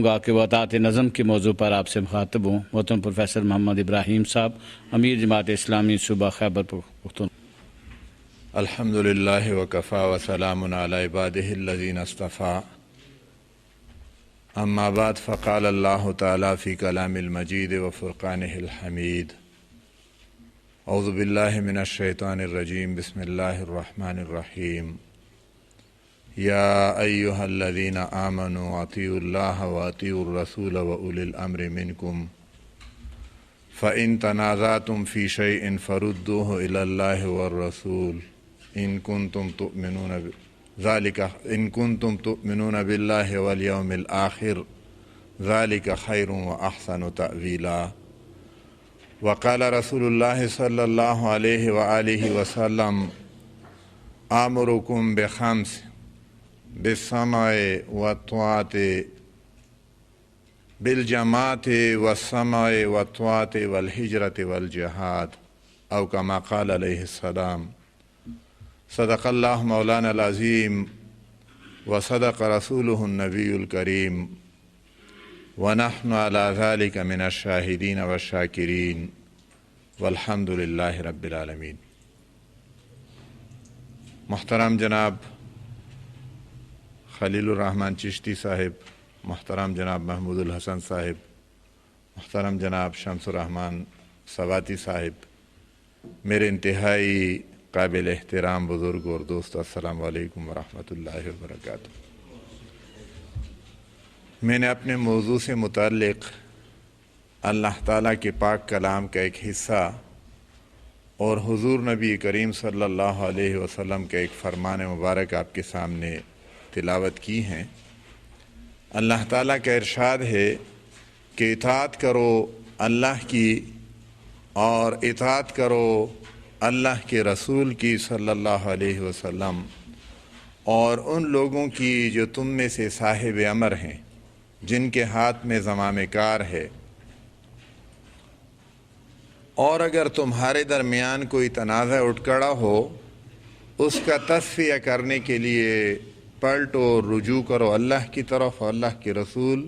گا کہ وہ اطاعت نظم کے موضوع پر آپ سے مخاطب ہوں۔ محترم پروفیسر محمد ابراہیم صاحب، امیر جماعت اسلامی صوبہ خیبر پختونخوا۔ الحمد للہ وکفا وسلام علی عبادہ الذین اصطفیٰ، اما بعد فقال اللہ تعالیٰ فی کلام المجید وفرقانہ الحمید، اعوذ باللہ من الشیطان الرجیم، بسم اللہ الرحمن الرحیم، یا ایہا الذین آمنوا اطیعوا اللہ واطیعوا الرسول واولی الامر منکم فإن تنازعتم فی شیء فردوہ الی اللہ والرسول ان کنتم تؤمنون باللہ والیوم الآخر ذلک خیر واحسن تأویلا۔ وقال رسول اللہ صلی اللہ علیہ وآلہ وسلم، آمرکم بخمس بالسمع والطاعۃ بالجماعۃ والسمع والطاعۃ والہجرۃ والجہاد، او کما قال علیہ السلام۔ صدق اللہ مولانا العظیم وصدق رسولہ النبی الکریم، ونحن علی ذلک من الشاہدین والشاکرین، والحمد للہ رب العالمین۔ محترم جناب خلیل الرحمن چشتی صاحب، محترم جناب محمود الحسن صاحب، محترم جناب شمس الرحمن سواتی صاحب، میرے انتہائی قابل احترام بزرگ اور دوست، السلام علیکم ورحمۃ اللہ وبرکاتہ۔ میں نے اپنے موضوع سے متعلق اللہ تعالیٰ کے پاک کلام کا ایک حصہ اور حضور نبی کریم صلی اللہ علیہ وسلم کا ایک فرمان مبارک آپ کے سامنے تلاوت کی ہیں۔ اللہ تعالیٰ کا ارشاد ہے کہ اطاعت کرو اللہ کی اور اطاعت کرو اللہ کے رسول کی صلی اللہ علیہ وسلم، اور ان لوگوں کی جو تم میں سے صاحب امر ہیں، جن کے ہاتھ میں زمام کار ہے، اور اگر تمہارے درمیان کوئی تنازع اٹھ کھڑا ہو، اس کا تصفیہ کرنے کے لیے پلٹو اور رجوع کرو اللہ کی طرف، اللہ کے رسول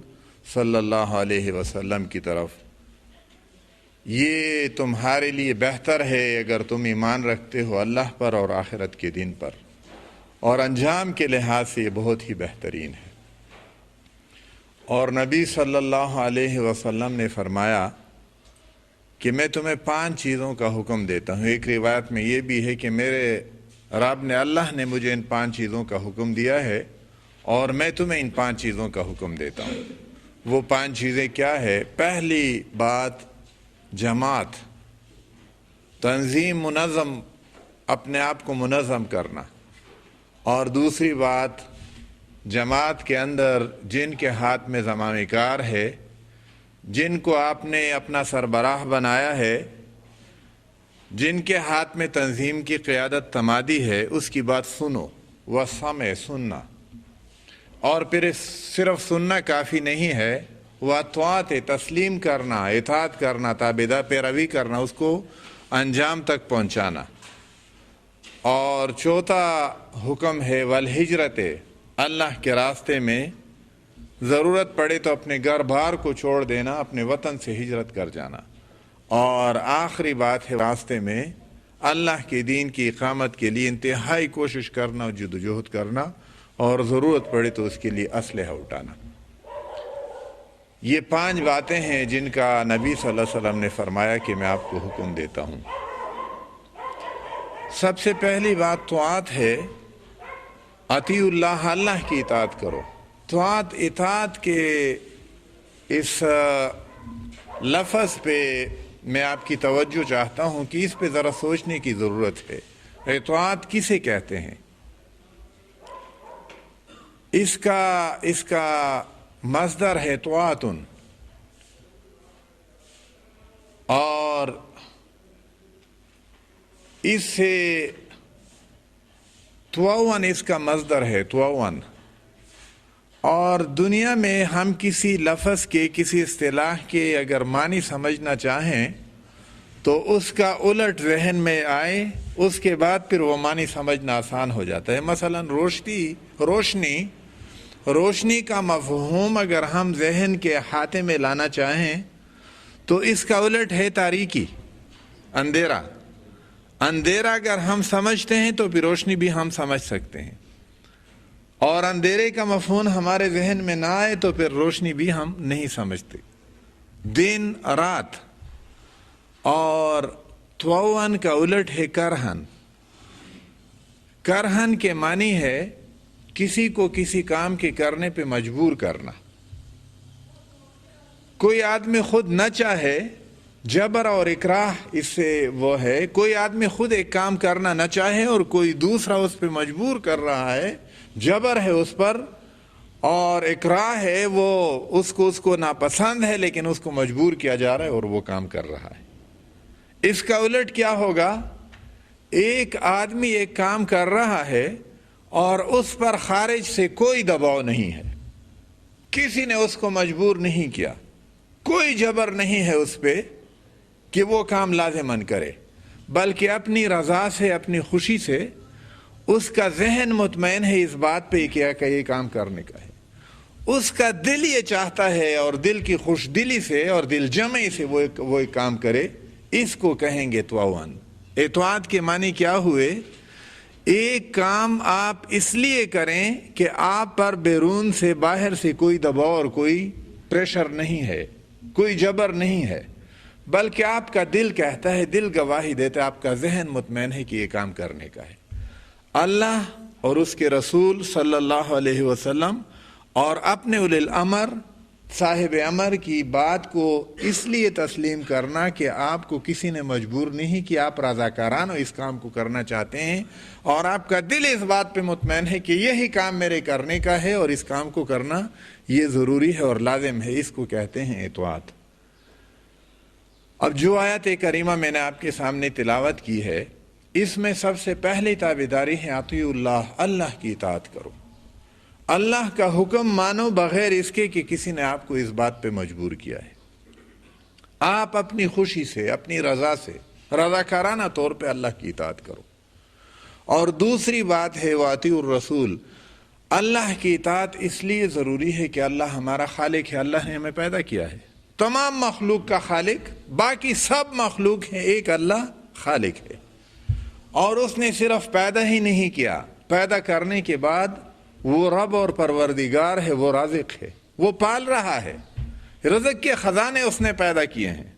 صلی اللہ علیہ وسلم کی طرف۔ یہ تمہارے لیے بہتر ہے اگر تم ایمان رکھتے ہو اللہ پر اور آخرت کے دن پر، اور انجام کے لحاظ سے یہ بہت ہی بہترین ہے۔ اور نبی صلی اللہ علیہ وسلم نے فرمایا کہ میں تمہیں 5 چیزوں کا حکم دیتا ہوں۔ ایک روایت میں یہ بھی ہے کہ میرے رب نے، اللہ نے مجھے ان 5 چیزوں کا حکم دیا ہے، اور میں تمہیں ان 5 چیزوں کا حکم دیتا ہوں۔ وہ 5 چیزیں کیا ہے؟ پہلی بات جماعت، تنظیم، منظم، اپنے آپ کو منظم کرنا۔ اور دوسری بات، جماعت کے اندر جن کے ہاتھ میں زمام کار ہے، جن کو آپ نے اپنا سربراہ بنایا ہے، جن کے ہاتھ میں تنظیم کی قیادت تمادی ہے، اس کی بات سنو، وسمع، سننا۔ اور پھر صرف سننا کافی نہیں ہے، وطاعت، تسلیم کرنا، اطاعت کرنا، تابعدار پیروی کرنا، اس کو انجام تک پہنچانا۔ اور چوتھا حکم ہے والہجرت، اللہ کے راستے میں ضرورت پڑے تو اپنے گھر بار کو چھوڑ دینا، اپنے وطن سے ہجرت کر جانا۔ اور آخری بات ہے راستے میں اللہ کے دین کی اقامت کے لیے انتہائی کوشش کرنا، جدوجہد کرنا، اور ضرورت پڑے تو اس کے لیے اسلحہ اٹھانا۔ یہ 5 باتیں ہیں جن کا نبی صلی اللہ علیہ وسلم نے فرمایا کہ میں آپ کو حکم دیتا ہوں۔ سب سے پہلی بات طاعت ہے، اطیعوا اللہ، اللہ کی اطاعت کرو۔ طاعت، اطاعت کے اس لفظ پہ میں آپ کی توجہ چاہتا ہوں کہ اس پہ ذرا سوچنے کی ضرورت ہے۔ اطاعت کسے کہتے ہیں؟ اس کا مصدر ہے طاعت، اور اس سے طوعن اس کا مصدر ہے، طوعن۔ اور دنیا میں ہم کسی لفظ کے، کسی اصطلاح کے اگر معنی سمجھنا چاہیں تو اس کا الٹ ذہن میں آئے، اس کے بعد پھر وہ معنی سمجھنا آسان ہو جاتا ہے۔ مثلا روشنی روشنی کا مفہوم اگر ہم ذہن کے احاطے میں لانا چاہیں تو اس کا الٹ ہے تاریکی، اندھیرا۔ اندھیرا اگر ہم سمجھتے ہیں تو پھر روشنی بھی ہم سمجھ سکتے ہیں، اور اندھیرے کا مفہوم ہمارے ذہن میں نہ آئے تو پھر روشنی بھی ہم نہیں سمجھتے۔ دن رات، اور طوعاً کا الٹ ہے کرہن۔ کرہن کے معنی ہے کسی کو کسی کام کے کرنے پہ مجبور کرنا۔ کوئی آدمی خود نہ چاہے، جبر اور اکراہ اس سے وہ ہے، کوئی آدمی خود ایک کام کرنا نہ چاہے اور کوئی دوسرا اس پہ مجبور کر رہا ہے، جبر ہے اس پر اور اکراہ ہے، وہ اس کو ناپسند ہے لیکن اس کو مجبور کیا جا رہا ہے اور وہ کام کر رہا ہے۔ اس کا الٹ کیا ہوگا؟ ایک آدمی ایک کام کر رہا ہے اور اس پر خارج سے کوئی دباؤ نہیں ہے، کسی نے اس کو مجبور نہیں کیا، کوئی جبر نہیں ہے اس پہ کہ وہ کام لازماً کرے، بلکہ اپنی رضا سے، اپنی خوشی سے اس کا ذہن مطمئن ہے اس بات پہ کہ یہ کام کرنے کا ہے، اس کا دل یہ چاہتا ہے اور دل کی خوش دلی سے اور دل جمعی سے وہ ایک کام کرے، اس کو کہیں گے طوعاً۔ اطاعت کے معنی کیا ہوئے؟ ایک کام آپ اس لیے کریں کہ آپ پر بیرون سے، باہر سے کوئی دباؤ اور کوئی پریشر نہیں ہے، کوئی جبر نہیں ہے، بلکہ آپ کا دل کہتا ہے، دل گواہی دیتا ہے، آپ کا ذہن مطمئن ہے کہ یہ کام کرنے کا ہے۔ اللہ اور اس کے رسول صلی اللہ علیہ وسلم اور اپنے اولی الامر، صاحب امر کی بات کو اس لیے تسلیم کرنا کہ آپ کو کسی نے مجبور نہیں کہ آپ رضاکارانہ اس کام کو کرنا چاہتے ہیں، اور آپ کا دل اس بات پہ مطمئن ہے کہ یہی کام میرے کرنے کا ہے اور اس کام کو کرنا یہ ضروری ہے اور لازم ہے، اس کو کہتے ہیں اطاعت۔ اب جو آیت کریمہ میں نے آپ کے سامنے تلاوت کی ہے، اس میں سب سے پہلی تابعداری ہے اطیعوا اللہ، اللہ کی اطاعت کرو، اللہ کا حکم مانو بغیر اس کے کہ کسی نے آپ کو اس بات پہ مجبور کیا ہے۔ آپ اپنی خوشی سے، اپنی رضا سے، رضاکارانہ طور پہ اللہ کی اطاعت کرو۔ اور دوسری بات ہے وَأَطِیعُوا الرَّسُولَ، اللہ کی اطاعت اس لیے ضروری ہے کہ اللہ ہمارا خالق ہے، اللہ نے ہمیں پیدا کیا ہے، تمام مخلوق کا خالق، باقی سب مخلوق ہیں، ایک اللہ خالق ہے، اور اس نے صرف پیدا ہی نہیں کیا، پیدا کرنے کے بعد وہ رب اور پروردگار ہے، وہ رازق ہے، وہ پال رہا ہے، رزق کے خزانے اس نے پیدا کیے ہیں،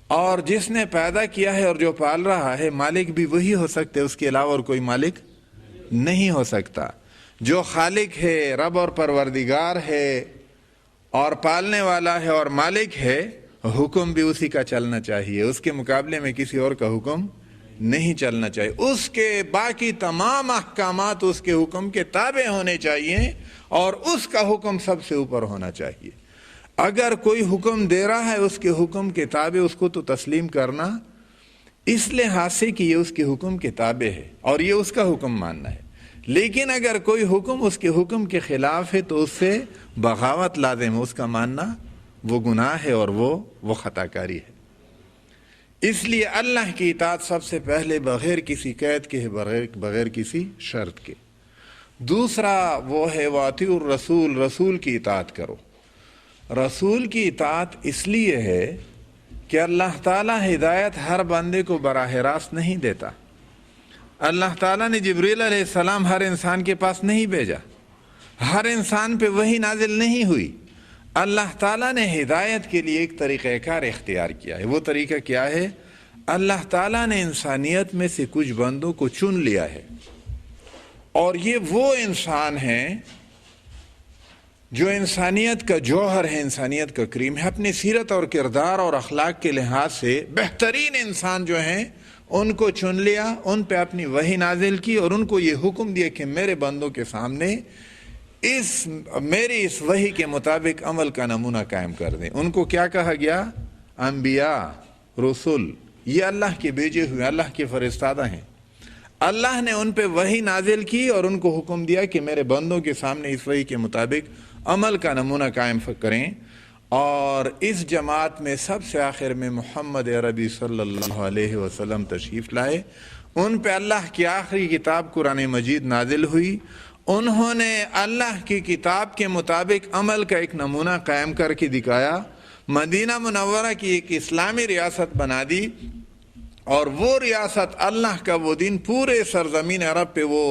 اور جس نے پیدا کیا ہے اور جو پال رہا ہے، مالک بھی وہی ہو سکتے، اس کے علاوہ اور کوئی مالک نہیں ہو سکتا۔ جو خالق ہے، رب اور پروردگار ہے اور پالنے والا ہے اور مالک ہے، حکم بھی اسی کا چلنا چاہیے، اس کے مقابلے میں کسی اور کا حکم نہیں چلنا چاہیے، اس کے باقی تمام احکامات اس کے حکم کے تابع ہونے چاہیے اور اس کا حکم سب سے اوپر ہونا چاہیے۔ اگر کوئی حکم دے رہا ہے اس کے حکم کے تابع، اس کو تو تسلیم کرنا اس لحاظ سے کہ یہ اس کے حکم کے تابع ہے اور یہ اس کا حکم ماننا ہے، لیکن اگر کوئی حکم اس کے حکم کے خلاف ہے تو اس سے بغاوت لازم ہے، اس کا ماننا وہ گناہ ہے اور وہ خطا کاری ہے۔ اس لیے اللہ کی اطاعت سب سے پہلے بغیر کسی قید کے ہے، بغیر کسی شرط کے۔ دوسرا وہ ہے وَأَطِیعُوا الرَّسُولَ، رسول کی اطاعت کرو۔ رسول کی اطاعت اس لیے ہے کہ اللہ تعالیٰ ہدایت ہر بندے کو براہ راست نہیں دیتا۔ اللہ تعالیٰ نے جبریل علیہ السلام ہر انسان کے پاس نہیں بھیجا، ہر انسان پہ وحی نازل نہیں ہوئی۔ اللہ تعالیٰ نے ہدایت کے لیے ایک طریقہ کار اختیار کیا ہے۔ وہ طریقہ کیا ہے؟ اللہ تعالیٰ نے انسانیت میں سے کچھ بندوں کو چن لیا ہے، اور یہ وہ انسان ہیں جو انسانیت کا جوہر ہے، انسانیت کا کریم ہے، اپنی سیرت اور کردار اور اخلاق کے لحاظ سے بہترین انسان جو ہیں ان کو چن لیا، ان پہ اپنی وحی نازل کی اور ان کو یہ حکم دیا کہ میرے بندوں کے سامنے میری اس وحی کے مطابق عمل کا نمونہ قائم کر دیں۔ ان کو کیا کہا گیا؟ انبیاء، رسول، یہ اللہ کے بھیجے ہوئے، اللہ کے فرستادہ ہیں۔ اللہ نے ان پہ وحی نازل کی اور ان کو حکم دیا کہ میرے بندوں کے سامنے اس وحی کے مطابق عمل کا نمونہ قائم کریں۔ اور اس جماعت میں سب سے آخر میں محمد عربی صلی اللہ علیہ وسلم تشریف لائے، ان پہ اللہ کی آخری کتاب قرآن مجید نازل ہوئی، انہوں نے اللہ کی کتاب کے مطابق عمل کا ایک نمونہ قائم کر کے دکھایا، مدینہ منورہ کی ایک اسلامی ریاست بنا دی، اور وہ ریاست اللہ کا وہ دین پورے سرزمین عرب پہ وہ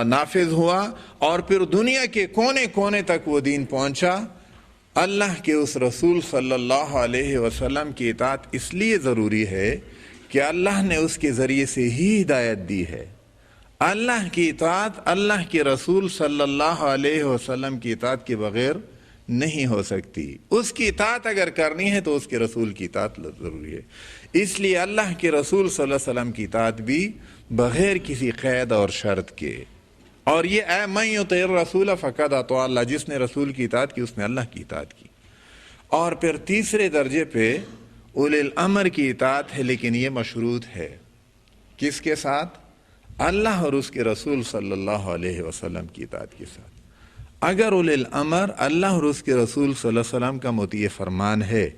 نافذ ہوا، اور پھر دنیا کے کونے کونے تک وہ دین پہنچا۔ اللہ کے اس رسول صلی اللہ علیہ وسلم کی اطاعت اس لیے ضروری ہے کہ اللہ نے اس کے ذریعے سے ہی ہدایت دی ہے۔ اللہ کی اطاعت اللہ کے رسول صلی اللہ علیہ وسلم کی اطاعت کے بغیر نہیں ہو سکتی۔ اس کی اطاعت اگر کرنی ہے تو اس کے رسول کی اطاعت ضروری ہے۔ اس لیے اللہ کے رسول صلی اللہ علیہ وسلم کی اطاعت بھی بغیر کسی قید اور شرط کے، اور یہ اے من یطع الرسول فقد اطاع اللہ، جس نے رسول کی اطاعت کی اس نے اللہ کی اطاعت کی۔ اور پھر تیسرے درجے پہ اولی الامر کی اطاعت ہے، لیکن یہ مشروط ہے کس کے ساتھ؟ اللہ اور اس کے رسول صلی اللہ علیہ وسلم کی اطاعت کے ساتھ۔ اگر اولی الامر اللہ اور اس کے رسول صلی اللہ علیہ وسلم کا مطیع فرمان ہے،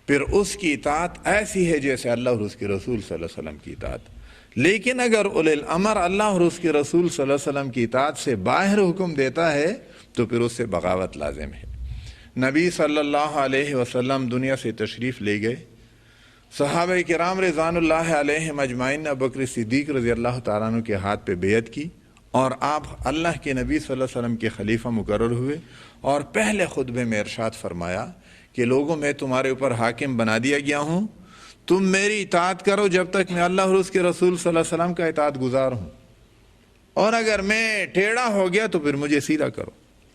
پھر اس کی اطاعت ایسی ہے جیسے اللہ اور اس کے رسول صلی اللہ علیہ وسلم کی اطاعت۔ لیکن اگر اولی الامر اللہ اور اس کے رسول صلی اللہ علیہ وسلم کی اطاعت سے باہر حکم دیتا ہے تو پھر اس سے بغاوت لازم ہے۔ نبی صلی اللہ علیہ وسلم دنیا سے تشریف لے گئے، صحابہ کرام رضوان اللہ علیہم اجمعین نے ابوبکر صدیق رضی اللہ تعالیٰ عنہ کے ہاتھ پہ بیعت کی، اور آپ اللہ کے نبی صلی اللہ علیہ وسلم کے خلیفہ مقرر ہوئے، اور پہلے خطبے میں ارشاد فرمایا کہ لوگوں میں تمہارے اوپر حاکم بنا دیا گیا ہوں، تم میری اطاعت کرو جب تک میں اللہ اور اس کے رسول صلی اللہ علیہ وسلم کا اطاعت گزار ہوں، اور اگر میں ٹیڑھا ہو گیا تو پھر مجھے سیدھا کرو۔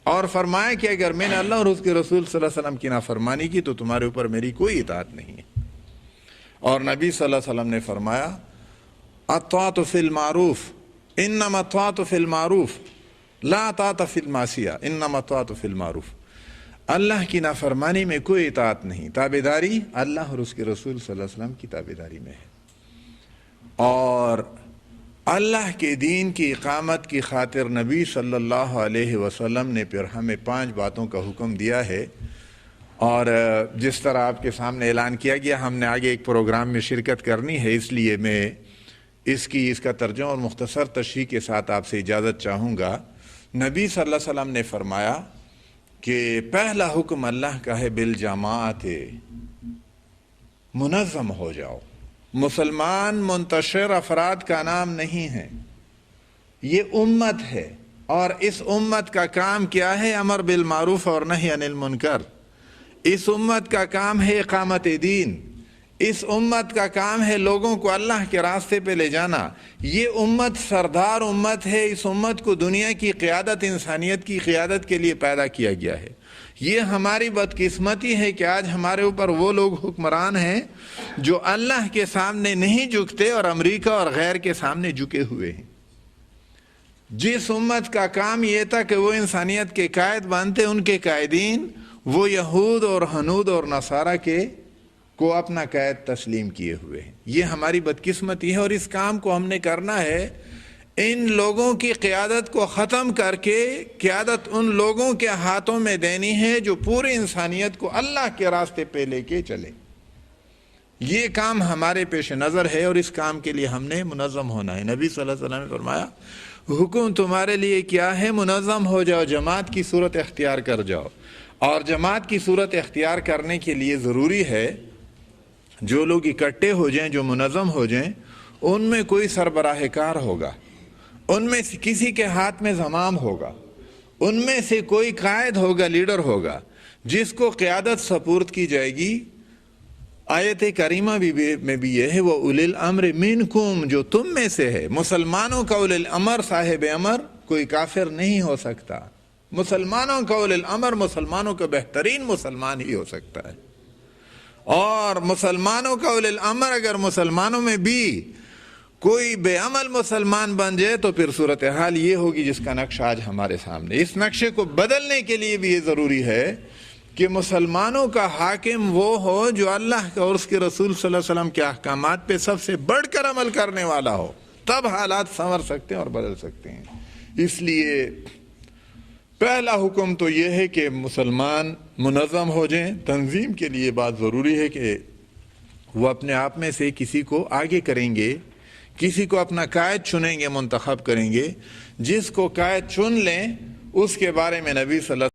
اور فرمایا کہ اگر میں نے اللہ اور اس کے رسول صلی اللہ علیہ وسلم کی نافرمانی کی تو تمہارے اوپر میری کوئی اطاعت نہیں ہے۔ اور نبی صلی اللہ علیہ وسلم نے فرمایا الطاعۃ فی المعروف انما الطاعۃ فی المعروف لا طاعۃ فی المعصیہ انما الطاعۃ فی المعروف۔ اللہ کی نافرمانی میں کوئی اطاعت نہیں، تابعداری اللہ اور اس کے رسول صلی اللہ علیہ وسلم کی تابعداری میں ہے۔ اور اللہ کے دین کی اقامت کی خاطر نبی صلی اللہ علیہ وسلم نے پھر ہمیں 5 باتوں کا حکم دیا ہے، اور جس طرح آپ کے سامنے اعلان کیا گیا ہم نے آگے ایک پروگرام میں شرکت کرنی ہے، اس لیے میں اس کا ترجمہ اور مختصر تشریح کے ساتھ آپ سے اجازت چاہوں گا۔ نبی صلی اللہ علیہ وسلم نے فرمایا کہ پہلا حکم اللہ کا ہے بالجماعت، منظم ہو جاؤ۔ مسلمان منتشر افراد کا نام نہیں ہے، یہ امت ہے، اور اس امت کا کام کیا ہے؟ امر بالمعروف اور نہی عن المنکر۔ اس امت کا کام ہے اقامت دین، اس امت کا کام ہے لوگوں کو اللہ کے راستے پہ لے جانا۔ یہ امت سردار امت ہے، اس امت کو دنیا کی قیادت، انسانیت کی قیادت کے لیے پیدا کیا گیا ہے۔ یہ ہماری بدقسمتی ہے کہ آج ہمارے اوپر وہ لوگ حکمران ہیں جو اللہ کے سامنے نہیں جھکتے اور امریکہ اور غیر کے سامنے جھکے ہوئے ہیں۔ جس امت کا کام یہ تھا کہ وہ انسانیت کے قائد بنتے، ان کے قائدین وہ یہود اور ہنود اور نصارہ کو اپنا قائد تسلیم کیے ہوئے ہیں۔ یہ ہماری بدقسمتی ہے، اور اس کام کو ہم نے کرنا ہے، ان لوگوں کی قیادت کو ختم کر کے قیادت ان لوگوں کے ہاتھوں میں دینی ہے جو پوری انسانیت کو اللہ کے راستے پہ لے کے چلے۔ یہ کام ہمارے پیش نظر ہے، اور اس کام کے لیے ہم نے منظم ہونا ہے۔ نبی صلی اللہ علیہ وسلم نے فرمایا حکم تمہارے لیے کیا ہے؟ منظم ہو جاؤ، جماعت کی صورت اختیار کر جاؤ۔ اور جماعت کی صورت اختیار کرنے کے لیے ضروری ہے جو لوگ اکٹھے ہو جائیں، جو منظم ہو جائیں، ان میں کوئی سربراہ کار ہوگا، ان میں سے کسی کے ہاتھ میں زمام ہوگا، ان میں سے کوئی قائد ہوگا، لیڈر ہوگا، جس کو قیادت سپرد کی جائے گی۔ آیت کریمہ میں بھی یہ ہے وہ اولی الامر منکم، جو تم میں سے ہے۔ مسلمانوں کا اولی الامر، صاحب امر، کوئی کافر نہیں ہو سکتا۔ مسلمانوں کا اولی الامر مسلمانوں کا بہترین مسلمان ہی ہو سکتا ہے، اور مسلمانوں کا اولی الامر اگر مسلمانوں میں بھی کوئی بے عمل مسلمان بن جائے تو پھر صورتحال یہ ہوگی جس کا نقشہ آج ہمارے سامنے۔ اس نقشے کو بدلنے کے لیے بھی یہ ضروری ہے کہ مسلمانوں کا حاکم وہ ہو جو اللہ کا اور اس کے رسول صلی اللہ علیہ وسلم کے احکامات پہ سب سے بڑھ کر عمل کرنے والا ہو، تب حالات سنور سکتے ہیں اور بدل سکتے ہیں۔ اس لیے پہلا حکم تو یہ ہے کہ مسلمان منظم ہو جائیں۔ تنظیم کے لیے بات ضروری ہے کہ وہ اپنے آپ میں سے کسی کو آگے کریں گے کسی کو اپنا قائد چنیں گے، منتخب کریں گے، جس کو قائد چن لیں اس کے بارے میں نبی صلی اللہ